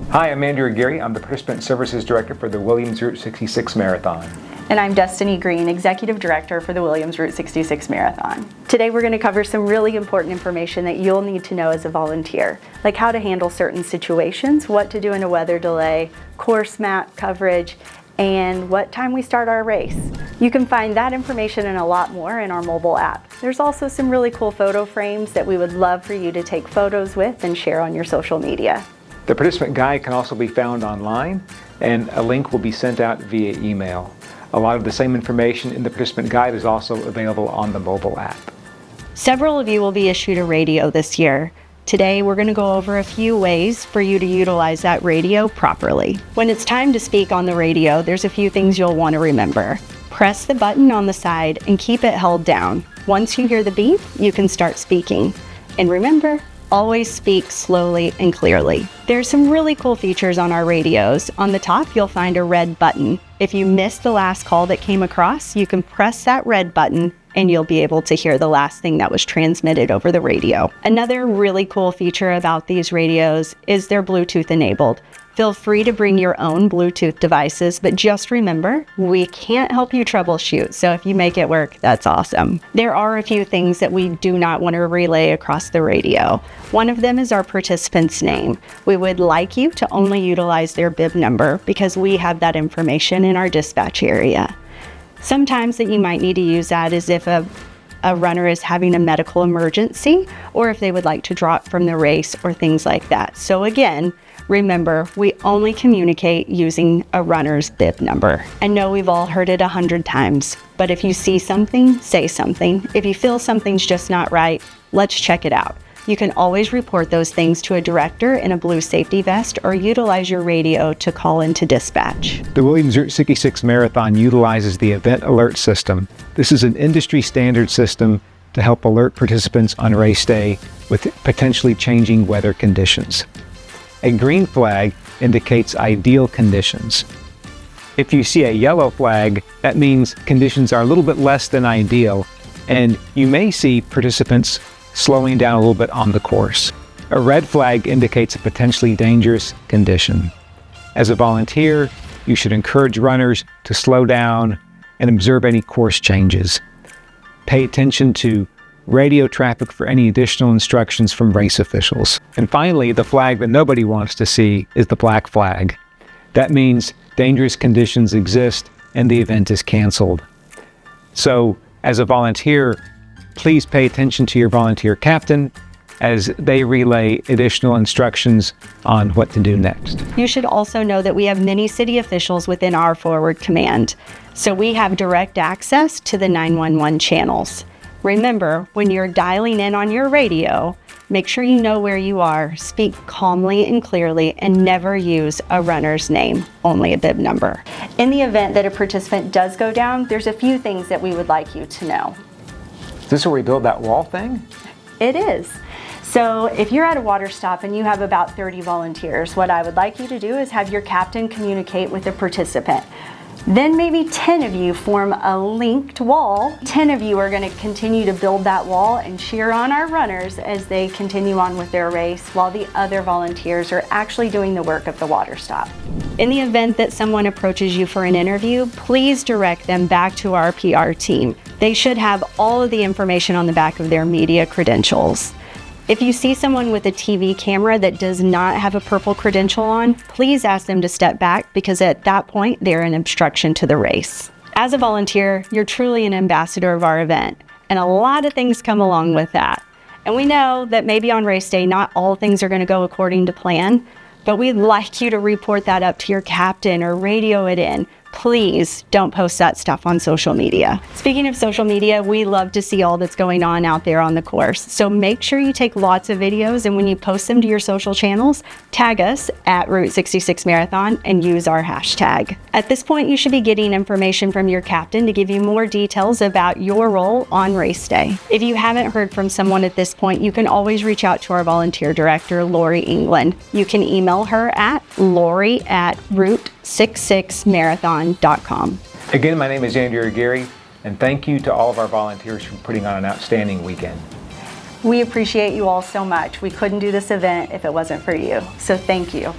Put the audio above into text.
Hi, I'm Andrew Aguirre. I'm the Participant Services Director for the Williams Route 66 Marathon. And I'm Destiny Green, Executive Director for the Williams Route 66 Marathon. Today we're going to cover some really important information that you'll need to know as a volunteer, like how to handle certain situations, what to do in a weather delay, course map coverage, and what time we start our race. You can find that information and a lot more in our mobile app. There's also some really cool photo frames that we would love for you to take photos with and share on your social media. The participant guide can also be found online, and a link will be sent out via email. A lot of the same information in the participant guide is also available on the mobile app. Several of you will be issued a radio this year. Today we're going to go over a few ways for you to utilize that radio properly. When it's time to speak on the radio, there's a few things you'll want to remember. Press the button on the side and keep it held down. Once you hear the beep, you can start speaking. And remember, always speak slowly and clearly. There's some really cool features on our radios. On the top, you'll find a red button. If you missed the last call that came across, you can press that red button and you'll be able to hear the last thing that was transmitted over the radio. Another really cool feature about these radios is they're Bluetooth enabled. Feel free to bring your own Bluetooth devices, but just remember, we can't help you troubleshoot, so if you make it work, that's awesome. There are a few things that we do not want to relay across the radio. One of them is our participant's name. We would like you to only utilize their bib number because we have that information in our dispatch area. Sometimes that you might need to use that is if a runner is having a medical emergency or if they would like to drop from the race or things like that. So again, remember, we only communicate using a runner's bib number. I know we've all heard it 100 times, but if you see something, say something. If you feel something's just not right, let's check it out. You can always report those things to a director in a blue safety vest or utilize your radio to call into dispatch. The Williams Route 66 Marathon utilizes the Event Alert System. This is an industry standard system to help alert participants on race day with potentially changing weather conditions. A green flag indicates ideal conditions. If you see a yellow flag, that means conditions are a little bit less than ideal, and you may see participants slowing down a little bit on the course. A red flag indicates a potentially dangerous condition. As a volunteer, you should encourage runners to slow down and observe any course changes. Pay attention to radio traffic for any additional instructions from race officials. And finally, the flag that nobody wants to see is the black flag. That means dangerous conditions exist and the event is canceled. So, as a volunteer, please pay attention to your volunteer captain as they relay additional instructions on what to do next. You should also know that we have many city officials within our forward command, so we have direct access to the 911 channels. Remember, when you're dialing in on your radio, make sure you know where you are, speak calmly and clearly, and never use a runner's name, only a bib number. In the event that a participant does go down, there's a few things that we would like you to know. Is this where we build that wall thing? It is. So if you're at a water stop and you have about 30 volunteers, what I would like you to do is have your captain communicate with the participant. Then maybe 10 of you form a linked wall. 10 of you are going to continue to build that wall and cheer on our runners as they continue on with their race while the other volunteers are actually doing the work of the water stop. In the event that someone approaches you for an interview, please direct them back to our PR team. They should have all of the information on the back of their media credentials. If you see someone with a TV camera that does not have a purple credential on, please ask them to step back because at that point, they're an obstruction to the race. As a volunteer, you're truly an ambassador of our event, and a lot of things come along with that. And we know that maybe on race day, not all things are going to go according to plan, but we'd like you to report that up to your captain or radio it in. Please don't post that stuff on social media. Speaking of social media, we love to see all that's going on out there on the course. So make sure you take lots of videos, and when you post them to your social channels, tag us at Route 66 Marathon and use our hashtag. At this point, you should be getting information from your captain to give you more details about your role on race day. If you haven't heard from someone at this point, you can always reach out to our volunteer director, Lori England. You can email her at lori@route66marathon.com. Again, my name is Andrew Aguirre, and thank you to all of our volunteers for putting on an outstanding weekend. We appreciate you all so much. We couldn't do this event if it wasn't for you, so thank you.